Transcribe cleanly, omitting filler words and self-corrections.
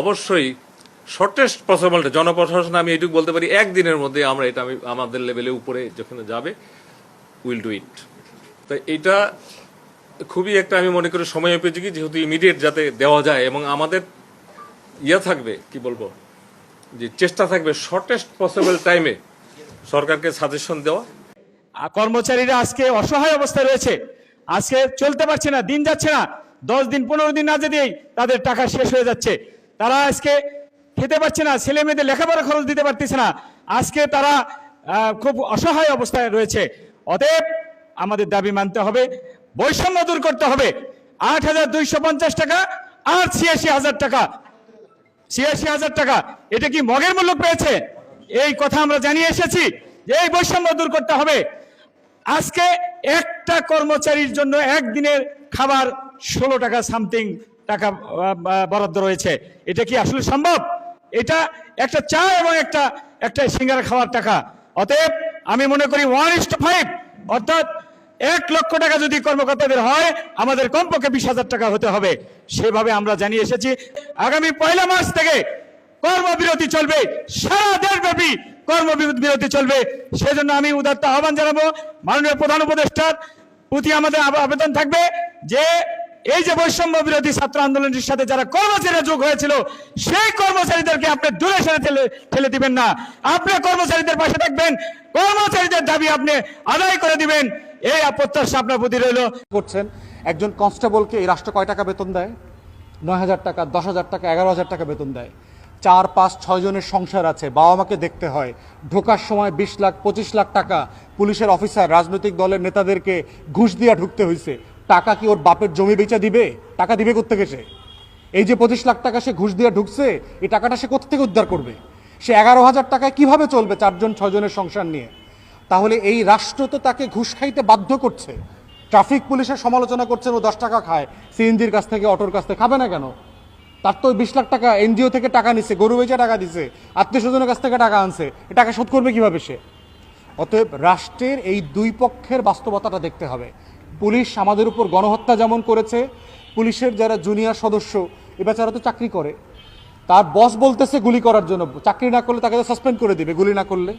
অবশ্যই shortest possible জনপ্রশাসন আমি এটুকু বলতে পারি একদিনের মধ্যে আমরা এটা আমাদের লেভেলে উপরে যেখানে যাবে উইল ডু ইট। তাই এটা খুবই একটা আমি মনে করি সময় উপযোগী, যেহেতু ইমিডিয়েট যাতে দেওয়া যায় এবং আমাদের থাকবে কি বলবো যে চেষ্টা থাকবে শর্টেস্ট পসিবল টাইমে সরকারকে সাজেশন দেওয়া। কর্মচারীরা আজকে অসহায় অবস্থায় রয়েছে, আজকে চলতে পারছে না, দিন যাচ্ছে না, 10 দিন 15 দিন না যেতেই তাদের টাকা শেষ হয়ে যাচ্ছে, তারা আজকে খেতে পারছে না, ছেলে মেয়েদের লেখাপড়া খরচ দিতে পারতেছে না, আজকে তারা খুব অসহায় অবস্থায় রয়েছে। অতএব আমাদের দাবি মানতে হবে, বৈষম্য দূর করতে হবে। 8,250 টাকা আর 86,000 টাকা, 86,000 টাকা এটা কি মগের মূল্য পেয়েছে? এই কথা আমরা জানিয়ে এসেছি যে এই বৈষম্য দূর করতে হবে। আজকে একটা কর্মচারীর জন্য একদিনের খাবার 16 টাকা সামথিং টাকা বরাদ্দ রয়েছে। এটা কি আসলে সম্ভব? এটা একটা চা এবং একটা সিঙ্গারা খাওয়ার টাকা। অতএব আমি মনে করি 1:5 অর্থাৎ 1 লক্ষ টাকা যদি কর্মকর্তাদের হয়, আমাদের কমপক্ষে 20,000 টাকা হতে হবে। সেভাবে আমরা জানিয়ে এসেছি। আগামী 1 মার্চ থেকে কর্মবিরতি চলবে, সারা দেশব্যাপী কর্মবিরতি চলবে। সেজন্য আমি উদাত্ত আহ্বান জানাবো, মাননীয় প্রধান উপদেষ্টার প্রতি আমাদের আবেদন থাকবে যে এই যে বৈষম্য বিরোধী ছাত্র আন্দোলনের সাথে যারা কর্মচারীরা যোগ হয়েছিল, সেই কর্মচারীদেরকে আপনি দূরে সরে ঠেলে দিবেন না, আপনি কর্মচারীদের পাশে থাকবেন, কর্মচারীদের দাবি আপনি আদায় করে দিবেন, এই প্রত্যাশা আপনার প্রতি রইল। করছেন একজন কনস্টেবলকে এই রাষ্ট্র কয় টাকা বেতন দেয়? 9,000 টাকা, 10,000 টাকা, 11,000 টাকা বেতন দেয়। 4, 5, 6 জনের সংসার আছে, বাবা মাকে দেখতে হয়। ঢোকার সময় 20 লাখ 25 লাখ টাকা পুলিশের অফিসার রাজনৈতিক দলের নেতাদেরকে ঘুষ দিয়া ঢুকতে হয়েছে। টাকা কি ওর বাপের জমি বেচা দিবে? টাকা দিবে কোত্থেকে সে? এই যে 25 লাখ টাকা সে ঘুষ দিয়ে ঢুকছে, এই টাকাটা সে কোত্থেকে উদ্ধার করবে? সে 11,000 টাকায় কিভাবে চলবে 4 জন 6 জনের সংসার নিয়ে? তাহলে এই রাষ্ট্র তো তাকে ঘুষ খাইতে বাধ্য করছে। ট্রাফিক পুলিশের সমালোচনা করছেন ও 10 টাকা খায় সিএনজির কাছ থেকে, অটোর কাছ থেকে, খাবে না কেন? তার তো 20 লাখ টাকা এনজিও থেকে টাকা নিছে, গরু বেচে টাকা দিছে, আত্মীয় স্বজনের কাছ থেকে টাকা আনছে, এ টাকা শোধ করবে কিভাবে সে? অতএব রাষ্ট্রের এই দুই পক্ষের বাস্তবতাটা দেখতে হবে। পুলিশ আমাদের উপর গণহত্যা যেমন করেছে, পুলিশের যারা জুনিয়র সদস্য এ বেচারা তো চাকরি করে, তার বস বলতেছে গুলি করার জন্য, চাকরি না করলে তাকে তো সাসপেন্ড করে দিবে গুলি না করলে।